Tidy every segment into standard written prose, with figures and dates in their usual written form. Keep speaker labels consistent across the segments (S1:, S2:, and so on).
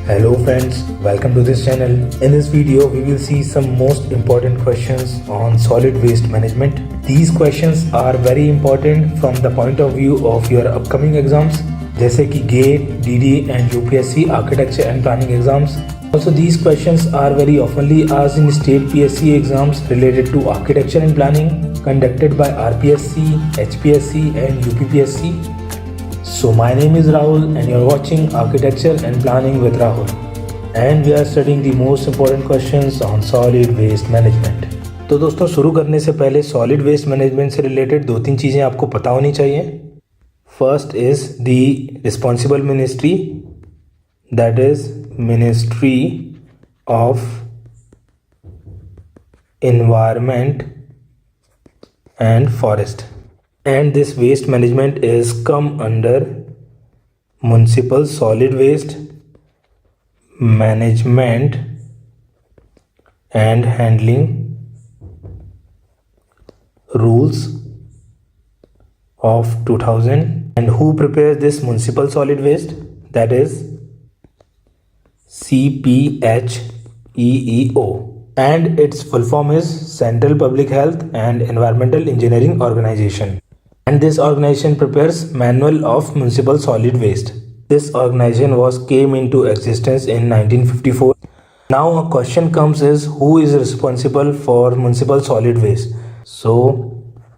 S1: Hello friends, welcome to this channel. In this video, we will see some most important questions on solid waste management. These questions are very important from the point of view of your upcoming exams, जैसे कि GATE, DD and UPSC Architecture and Planning exams. Also, these questions are very oftenly asked in state PSC exams related to architecture and planning conducted by RPSC, HPSC and UPPSC. So my name is Rahul and you're watching Architecture and Planning with Rahul. And we are studying the most important questions on solid waste management. तो दोस्तों शुरू करने से पहले solid waste management से related 2-3 चीज़ें आपको पता होनी चाहिए. First is the responsible ministry, that is ministry of environment and forest. And this waste management is come under municipal solid waste management and handling rules of 2000. And who prepares this municipal solid waste? That is CPHEEO. And its full form is Central Public Health and Environmental Engineering Organization. And this organization prepares manual of municipal solid waste. This organization came into existence in 1954. Now a question comes is who is responsible for municipal solid waste? So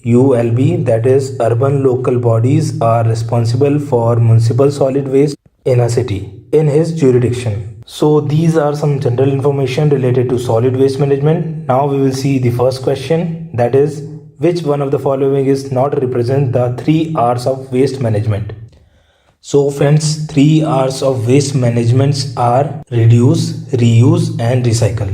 S1: ULB, that is urban local bodies, are responsible for municipal solid waste in a city in his jurisdiction. So these are some general information related to solid waste management. Now we will see the first question, that is which one of the following is not represent the 3 R's of waste management? So friends, 3 R's of waste management are reduce, reuse and recycle.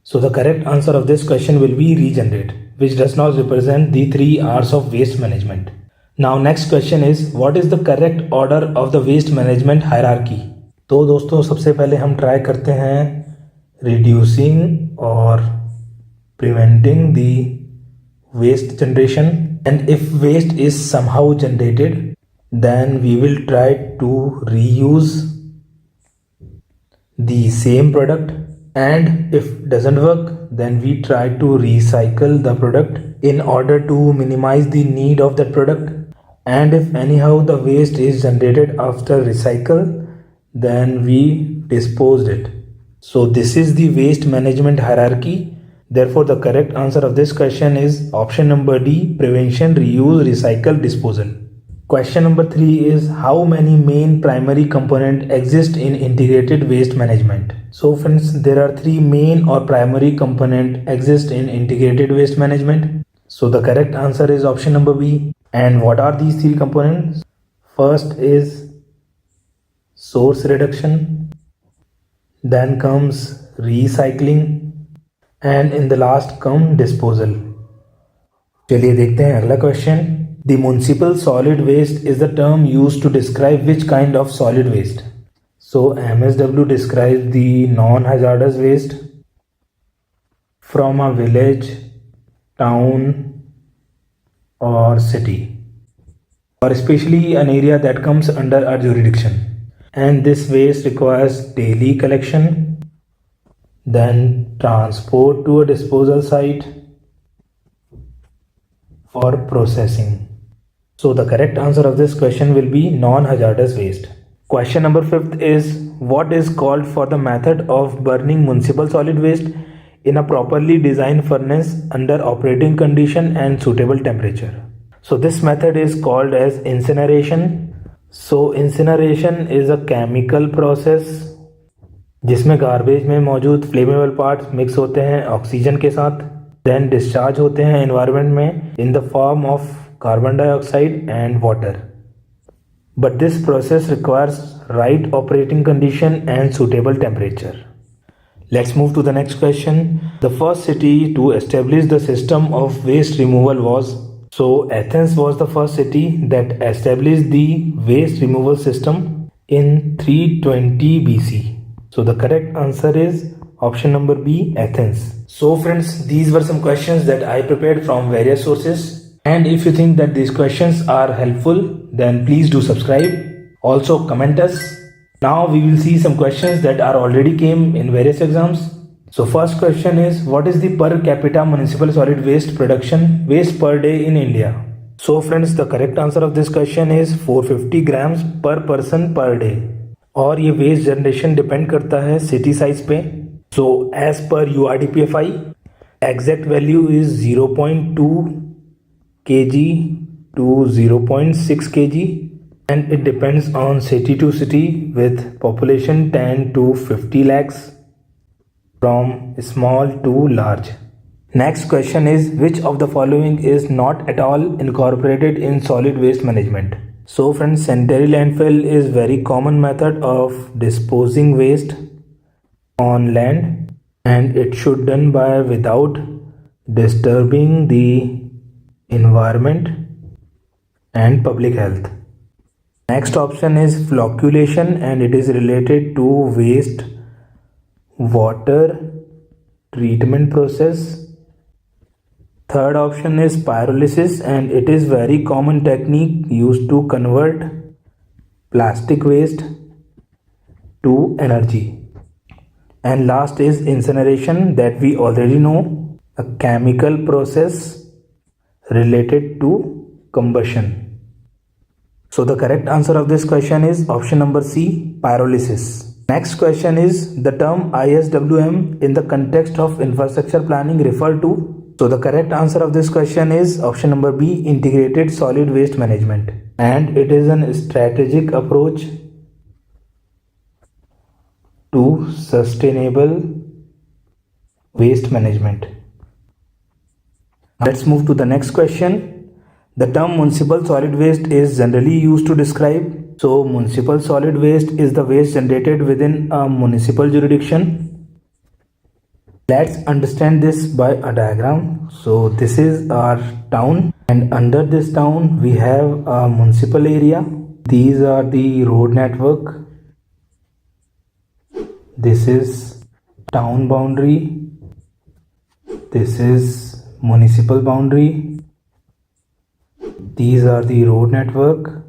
S1: So the correct answer of this question will be regenerate, which does not represent the 3 R's of waste management. Now next question is what is the correct order of the waste management hierarchy? तो दोस्तों सबसे पहले हम try करते हैं reducing और preventing the waste generation, and if waste is somehow generated then we will try to reuse the same product, and if doesn't work then we try to recycle the product in order to minimize the need of that product, and if anyhow the waste is generated after recycle then we disposed it. So this is the waste management hierarchy. Therefore, the correct answer of this question is option number D, prevention, reuse, recycle, disposal. Question number 3 is how many main primary components exist in integrated waste management? So friends, there are 3 main or primary components exist in integrated waste management. So the correct answer is option number B. And what are these 3 components? First is source reduction, then comes recycling, and in the last come disposal. चलिए देखते हैं अगला question. The municipal solid waste is the term used to describe which kind of solid waste? So MSW describes the non-hazardous waste from a village, town or city, or especially an area that comes under our jurisdiction, and this waste requires daily collection, then transport to a disposal site for processing. So the correct answer of this question will be non-hazardous waste. Question number 5 is what is called for the method of burning municipal solid waste in a properly designed furnace under operating condition and suitable temperature? So this method is called as incineration. So incineration is a chemical process जिसमें garbage में मौजूद flammable parts mix होते हैं oxygen के साथ, then discharge होते हैं environment में in the form of carbon dioxide and water. But this process requires right operating condition and suitable temperature. Let's move to the next question. The first city to establish the system of waste removal was. So Athens was the first city that establish the waste removal system in 320 BC. So the correct answer is option number B, Athens. So friends, these were some questions that I prepared from various sources. And if you think that these questions are helpful, then please do subscribe. Also comment us Now we will see some questions that are already came in various exams. So first question is, what is the per capita municipal solid waste production waste per day in India? So friends, the correct answer of this question is 450 grams per person per day. और ये waste generation depend करता है city size पे. So as per URDPFI exact value is 0.2 kg to 0.6 kg and it depends on city to city with population 10 to 50 lakhs from small to large. Next question is, which of the following is not at all incorporated in solid waste management? So friends, sanitary landfill is very common method of disposing waste on land and it should done by without disturbing the environment and public health. Next option is flocculation and it is related to waste water treatment process. Third option is pyrolysis and it is very common technique used to convert plastic waste to energy. And last is incineration, that we already know, a chemical process related to combustion. So the correct answer of this question is option number C, pyrolysis. Next question is, the term ISWM in the context of infrastructure planning refer to? So the correct answer of this question is option number B, integrated solid waste management. And it is a strategic approach to sustainable waste management. Let's move to the next question. The term municipal solid waste is generally used to describe. So municipal solid waste is the waste generated within a municipal jurisdiction. Let's understand this by a diagram. So this is our town and under this town we have a municipal area. These are the road network. This is town boundary. This is municipal boundary. These are the road network,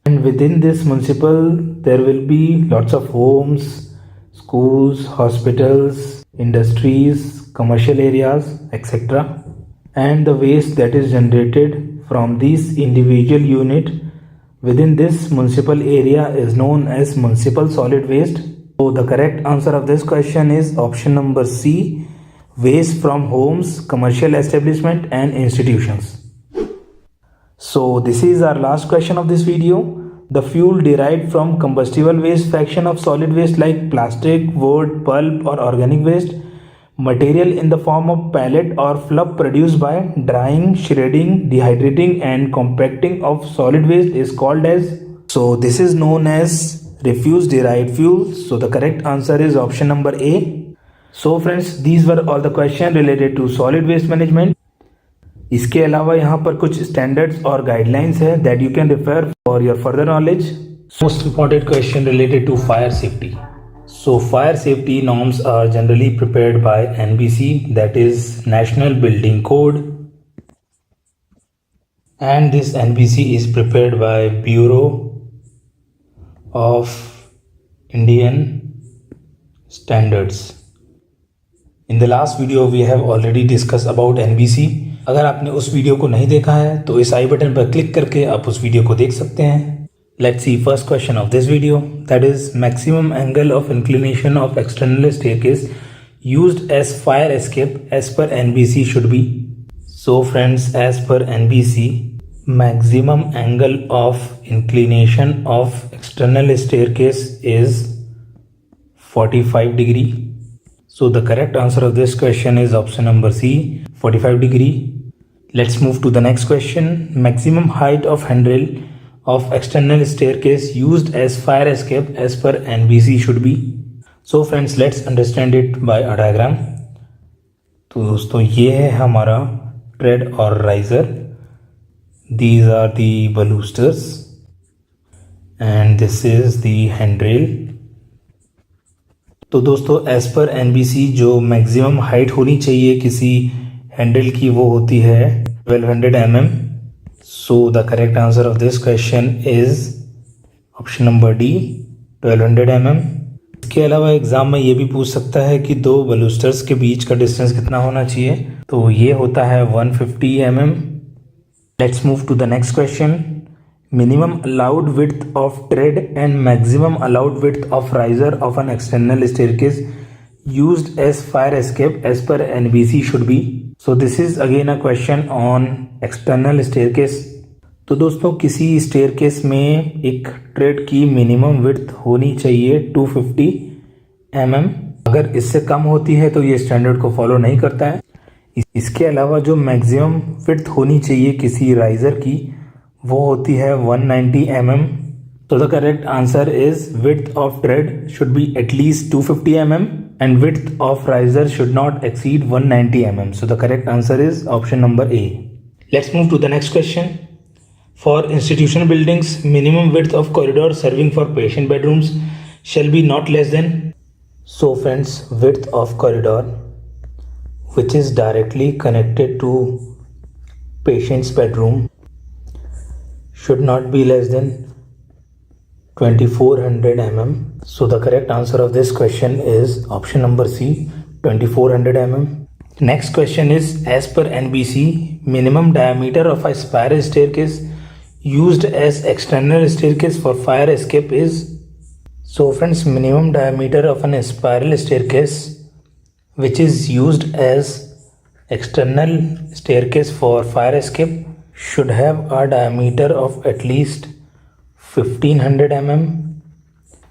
S1: and within this municipal there will be lots of homes, schools, hospitals, industries, commercial areas, etc. And the waste that is generated from these individual unit within this municipal area is known as municipal solid waste. So the correct answer of this question is option number C, waste from homes, commercial establishment and institutions. So this is our last question of this video. The fuel derived from combustible waste fraction of solid waste like plastic, wood, pulp or organic waste material in the form of pellet or fluff produced by drying, shredding, dehydrating and compacting of solid waste is called as? So this is known as refuse derived fuel. So the correct answer is option number A. So friends, these were all the questions related to solid waste management. इसके अलावा यहाँ पर कुछ standards और guidelines है that you can refer for your further knowledge. Most important question related to fire safety. So fire safety norms are generally prepared by NBC, that is National Building Code, and this NBC is prepared by Bureau of Indian Standards. In the last video we have already discussed about NBC. अगर आपने उस video को नहीं देखा है तो इस आई button पर क्लिक करके आप उस वीडियो को देख सकते हैं. Let's see first question of this video, that is maximum angle of inclination of external staircase used as fire escape as per NBC should be. So friends, as per NBC, maximum angle of inclination of external staircase is 45 degree. So the correct answer of this question is option number C, 45 degree. Let's move to the next question. Maximum height of handrail of external staircase used as fire escape as per NBC should be. So friends, let's understand it by a diagram. तो दोस्तों ये है हमारा trade और riser. These are the balusters and this is the handrail. तो दोस्तों as per NBC जो maximum height होनी चाहिए किसी हैंडल की वो होती है 1200 mm. So the correct answer of this question is option number D, 1200 mm। इसके अलावा एग्जाम में ये भी पूछ सकता है कि दो बलूस्टर्स के बीच का डिस्टेंस कितना होना चाहिए, तो ये होता है 150 mm। Let's move to the next question. Minimum allowed width of tread and maximum allowed width of riser of an external staircase used as fire escape as per NBC should be. So this is again a question on external staircase. तो दोस्तों किसी staircase में एक trade की minimum width होनी चाहिए 250 mm। अगर इससे कम होती है तो ये स्टैंडर्ड को फॉलो नहीं करता है। इसके अलावा जो मैक्सिमम विड्थ होनी चाहिए किसी राइजर की वो होती है 190 mm। So the correct answer is width of tread should be at least 250 mm and width of riser should not exceed 190 mm. So the correct answer is option number A. Let's move to the next question. For institutional buildings, minimum width of corridor serving for patient bedrooms shall be not less than. So friends, width of corridor which is directly connected to patient's bedroom should not be less than 2400 mm. So the correct answer of this question is option number C, 2400 mm. Next question is, as per NBC, minimum diameter of a spiral staircase used as external staircase for fire escape is. So friends, minimum diameter of an spiral staircase which is used as external staircase for fire escape should have a diameter of at least 1500 mm.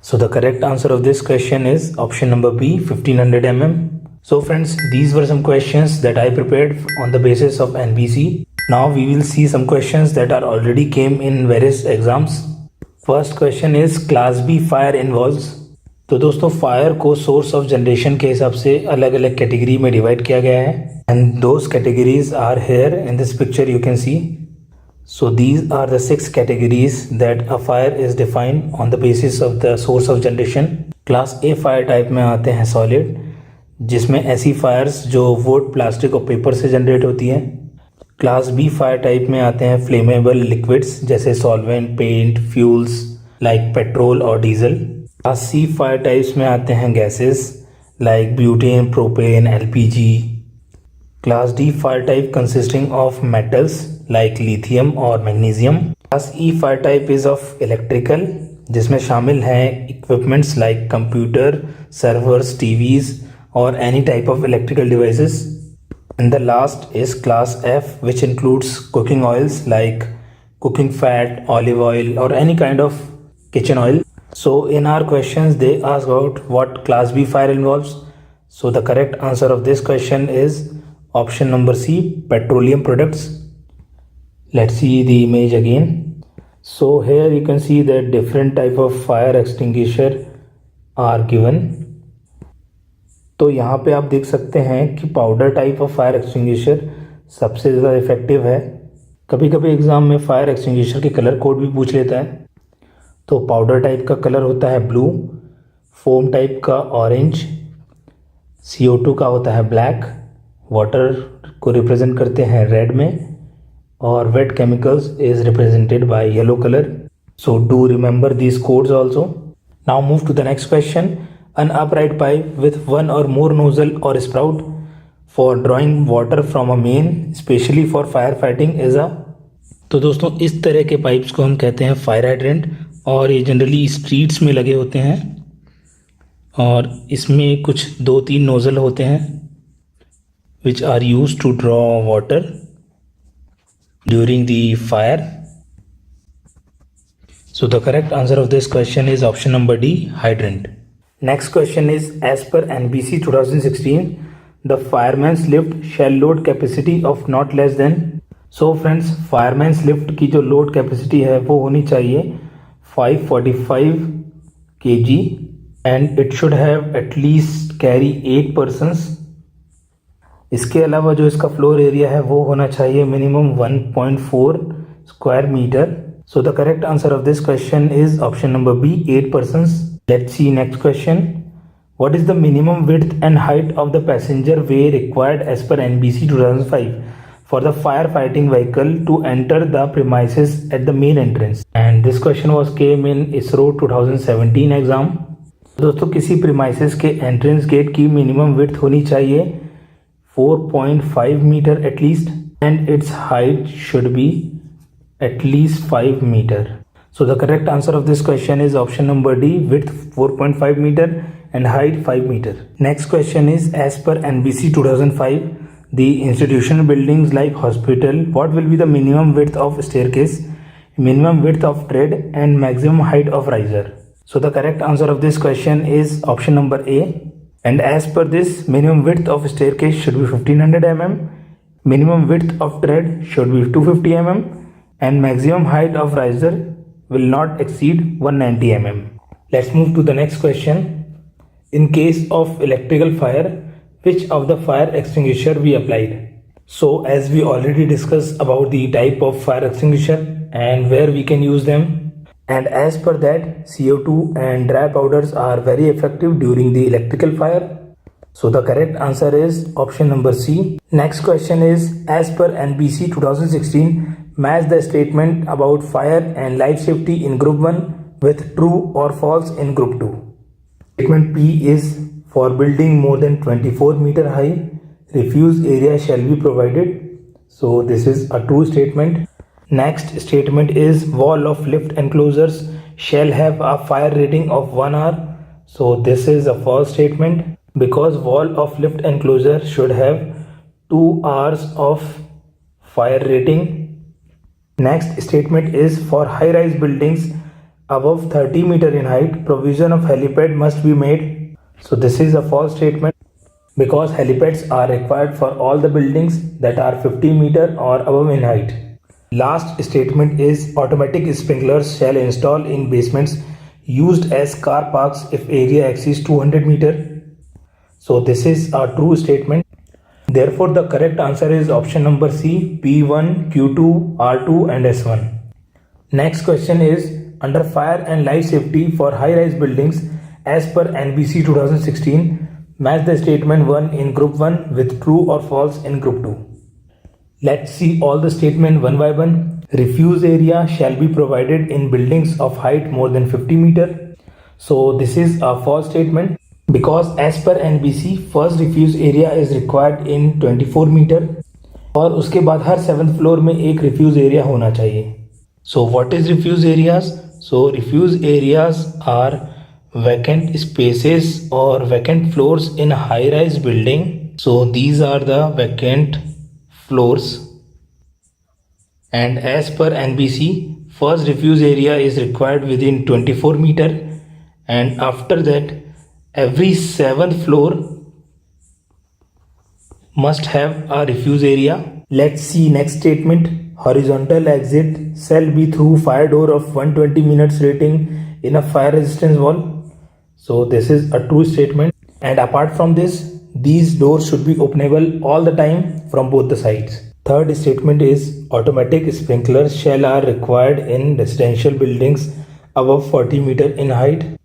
S1: So the correct answer of this question is option number B, 1500 mm. So friends, these were some questions that I prepared on the basis of NBC. Now we will see some questions that are already came in various exams. First question is class B fire involves. तो दोस्तों fire को source of generation के हिसाब से अलग अलग category में divide किया गया है and those categories are here in this picture you can see. So these are the 6 categories that a fire is defined on the basis of the source of generation. Class A fire type में आते हैं solid, जिसमें ऐसी fires जो wood, plastic और paper से generate होती हैं. Class B फायर टाइप में आते हैं फ्लेमेबल लिक्विड्स जैसे solvent, paint, fuels like petrol और diesel. Class C fire types में आते हैं gases like butane, propane, LPG. Class D fire type consisting of metals like lithium और magnesium. Class E fire type is of electrical जिसमें शामिल हैं equipments like computer, servers, TVs और any type of electrical devices. And the last is class F which includes cooking oils like cooking fat, olive oil or any kind of kitchen oil. So in our questions they ask about what class B fire involves. So the correct answer of this question is option number C, petroleum products. Let's see the image again. So here you can see that different type of fire extinguisher are given. तो यहाँ पे आप देख सकते हैं कि powder type of fire extinguisher सबसे ज़्यादा इफेक्टिव है. कभी कभी एग्ज़ाम में फायर एक्सटिंग्विशर के कलर कोड भी पूछ लेता है. तो पाउडर टाइप का कलर होता है ब्लू, फोम टाइप का ऑरेंज, CO2 का होता है ब्लैक, वाटर को रिप्रेजेंट करते हैं रेड में और wet chemicals is represented by yellow colour. So do remember these codes also. Now move to the next question. An upright pipe with one or more nozzle or sprout for drawing water from a main specially for fire fighting is a. तो दोस्तों इस तरह के pipes को हम कहते हैं fire hydrant और ये जनरली स्ट्रीट्स में लगे होते हैं और इसमें कुछ 2-3 नोजल होते हैं which are used to draw water during the fire. So the correct answer of this question is option number D, hydrant. Next question is, as per NBC 2016, the fireman's lift shall load capacity of not less than. So friends, fireman's lift की जो load capacity है वो होनी चाहिए 545 kg and it should have at least carry 8 persons. इसके अलावा जो इसका फ्लोर एरिया है वो होना चाहिए minimum 1.4 square metre. So the correct answer of this question is option number B, 8 persons. Let's see next question. What is the minimum width and height of the passenger way required as per NBC 2005 for the firefighting vehicle to enter the premises at the main entrance? And and this question was came in ISRO 2017 exam. दोस्तों किसी premises के entrance gate की minimum width होनी चाहिए 4.5 metre at least and its height should be at least 5 metre. So the correct answer of this question is option number D, width 4.5 meter and height 5 meter. Next question is, as per NBC 2005, the institutional buildings like hospital, what will be the minimum width of staircase, minimum width of tread and maximum height of riser? So the correct answer of this question is option number A. And as per this, minimum width of staircase should be 1500 mm, minimum width of tread should be 250 mm and maximum height of riser will not exceed 190 mm. Let's move to the next question. In case of electrical fire, which of the fire extinguisher we applied? So as we already discussed about the type of fire extinguisher and where we can use them, and as per that CO2 and dry powders are very effective during the electrical fire. So the correct answer is option number C. Next question is, as per NBC 2016, match the statement about fire and life safety in group 1 with true or false in group 2. Statement P is, for building more than 24 meter high, refuse area shall be provided. So this is a true statement. Next statement is, wall of lift enclosures shall have a fire rating of 1 hour. So this is a false statement because wall of lift enclosure should have 2 hours of fire rating. Next statement is, for high-rise buildings above 30 meter in height, provision of helipad must be made. So this is a false statement because helipads are required for all the buildings that are 50 meter or above in height. Last statement is, automatic sprinklers shall install in basements used as car parks if area exceeds 200 meter. So this is a true statement. Therefore, the correct answer is option number C, P1, Q2, R2 and S1. Next question is, under fire and life safety for high-rise buildings, as per NBC 2016, match the statement 1 in group 1 with true or false in group 2. Let's see all the statement one by one. Refuse area shall be provided in buildings of height more than 50 meter. So this is a false statement, because as per NBC, first refuse area is required in 24 meter और उसके बाद हर 7th floor में एक refuse area होना चाहिए. So what is refuse areas? So refuse areas are vacant spaces or vacant floors in a high-rise building. So these are the vacant floors. And as per NBC, first refuse area is required within 24 meter and after that every 7th floor must have a refuse area. Let's see next statement. Horizontal exit shall be through fire door of 120 minutes rating in a fire resistance wall. So this is a true statement. And apart from this, these doors should be openable all the time from both the sides. Third statement is, automatic sprinklers shall are required in residential buildings above 40 meter in height.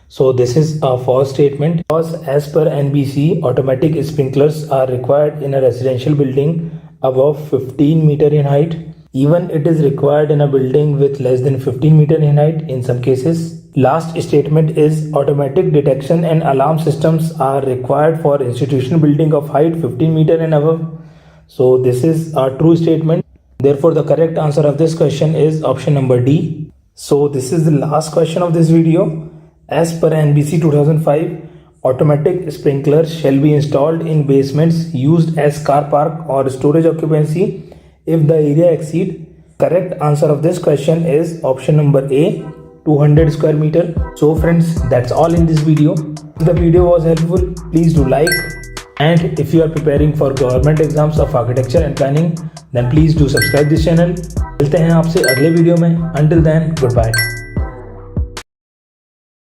S1: So this is a false statement because as per NBC, automatic sprinklers are required in a residential building above 15 meter in height. Even it is required in a building with less than 15 meter in height in some cases. Last statement is, automatic detection and alarm systems are required for institutional building of height 15 meter and above. So this is a true statement. Therefore the correct answer of this question is option number D. So this is the last question of this video. As per NBC 2005, automatic sprinklers shall be installed in basements used as car park or storage occupancy if the area exceed. Correct answer of this question is option number A, 200 square meter. So friends, that's all in this video. If the video was helpful, please do like. And if you are preparing for government exams of architecture and planning, then please do subscribe this channel. मिलते हैं आपसे अगले video में. Until then, goodbye.